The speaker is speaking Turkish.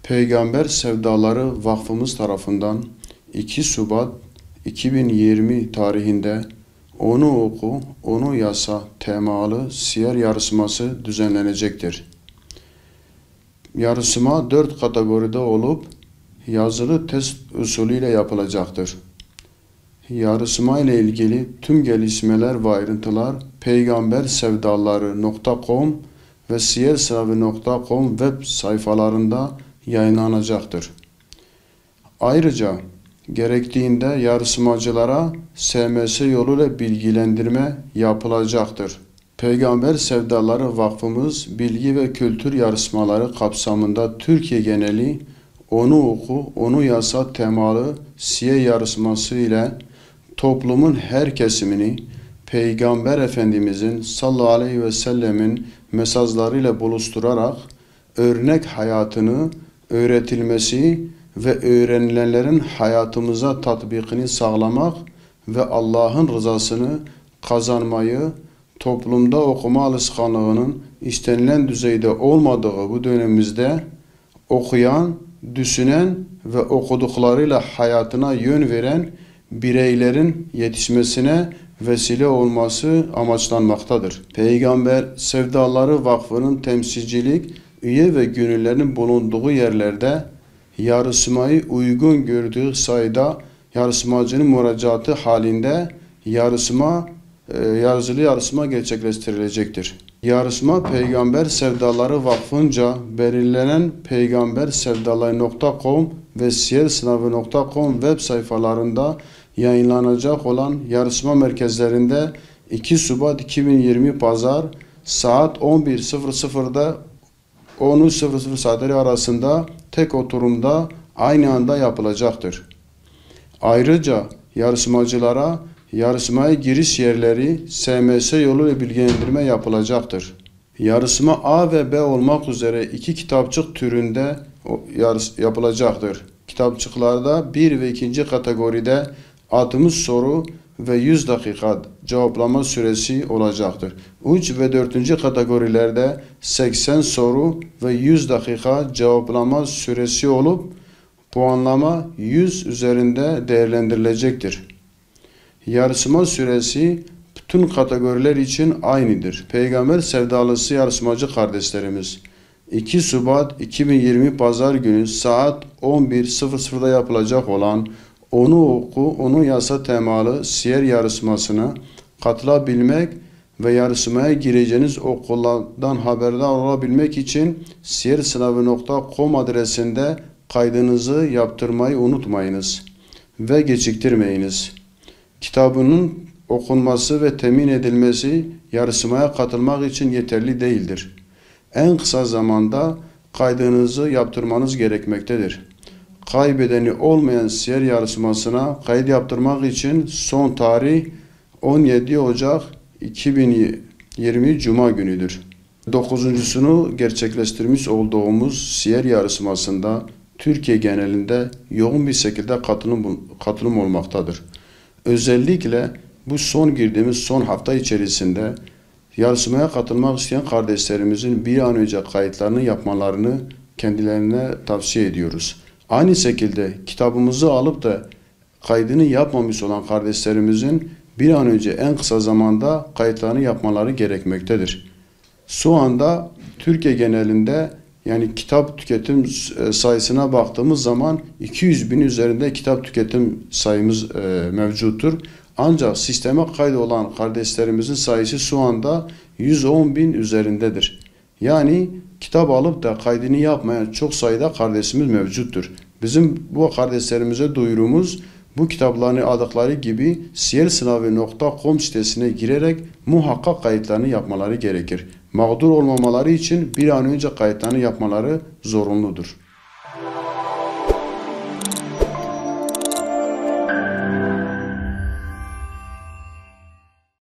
Peygamber Sevdaları Vakfımız tarafından 2 Şubat 2020 tarihinde Onu Oku, Onu Yasa temalı siyer yarışması düzenlenecektir. Yarışma 4 kategoride olup yazılı test usulüyle yapılacaktır. Yarışma ile ilgili tüm gelişmeler ve ayrıntılar peygambersevdaları.com ve siyersınavı.com web sayfalarında yayınlanacaktır. Ayrıca gerektiğinde yarışmacılara SMS yoluyla bilgilendirme yapılacaktır. Peygamber Sevdaları Vakfımız bilgi ve kültür yarışmaları kapsamında Türkiye geneli Onu Oku, Onu Yasa temalı siyer yarışması ile toplumun her kesimini Peygamber Efendimizin sallallahu aleyhi ve sellemin mesajlarıyla buluşturarak örnek hayatını öğretilmesi ve öğrenilenlerin hayatımıza tatbikini sağlamak ve Allah'ın rızasını kazanmayı toplumda okuma alışkanlığının istenilen düzeyde olmadığı bu dönemimizde okuyan, düşünen ve okuduklarıyla hayatına yön veren bireylerin yetişmesine vesile olması amaçlanmaktadır. Peygamber Sevdaları Vakfı'nın temsilcilik, üye ve gönüllerinin bulunduğu yerlerde yarışmayı uygun gördüğü sayıda yarışmacının müracaatı halinde yazılı yarışma gerçekleştirilecektir. Yarışma Peygamber Sevdaları Vakfı'nca belirlenen peygambersevdaları.com ve siyersınavı.com web sayfalarında yayınlanacak olan yarışma merkezlerinde 2 Şubat 2020 Pazar saat 11.00'da 13.00 saatleri arasında tek oturumda aynı anda yapılacaktır. Ayrıca yarışmacılara yarışmaya giriş yerleri SMS yoluyla bilgilendirme yapılacaktır. Yarışma A ve B olmak üzere 2 kitapçık türünde yapılacaktır. Kitapçıklarda 1 ve 2. kategoride 60 soru ve 100 dakika cevaplama süresi olacaktır. 3 ve 4. kategorilerde 80 soru ve 100 dakika cevaplama süresi olup puanlama 100 üzerinde değerlendirilecektir. Yarışma süresi bütün kategoriler için aynıdır. Peygamber sevdalısı yarışmacı kardeşlerimiz 2 Şubat 2020 Pazar günü saat 11.00'da yapılacak olan Onu Oku, Onu Yasa temalı siyer yarışmasına katılabilmek ve yarışmaya gireceğiniz okullardan haberdar olabilmek için siyersınavı.com adresinde kaydınızı yaptırmayı unutmayınız ve geciktirmeyiniz. Kitabının okunması ve temin edilmesi yarışmaya katılmak için yeterli değildir. En kısa zamanda kaydınızı yaptırmanız gerekmektedir. Kaybedeni olmayan siyer yarışmasına kayıt yaptırmak için son tarih 17 Ocak 2020 Cuma günüdür. 9.sunu gerçekleştirmiş olduğumuz siyer yarışmasında Türkiye genelinde yoğun bir şekilde katılım olmaktadır. Özellikle bu girdiğimiz son hafta içerisinde yarışmaya katılmak isteyen kardeşlerimizin bir an önce kayıtlarını yapmalarını kendilerine tavsiye ediyoruz. Aynı şekilde kitabımızı alıp da kaydını yapmamış olan kardeşlerimizin bir an önce en kısa zamanda kayıtlarını yapmaları gerekmektedir. Şu anda Türkiye genelinde yani kitap tüketim sayısına baktığımız zaman 200.000 üzerinde kitap tüketim sayımız mevcuttur. Ancak sisteme kaydolan kardeşlerimizin sayısı şu anda 110.000 üzerindedir. Yani kitap alıp da kaydını yapmayan çok sayıda kardeşimiz mevcuttur. Bizim bu kardeşlerimize duyurumuz bu kitaplarını aldıkları gibi siyersınavı.com sitesine girerek muhakkak kayıtlarını yapmaları gerekir. Mağdur olmamaları için bir an önce kayıtlarını yapmaları zorunludur.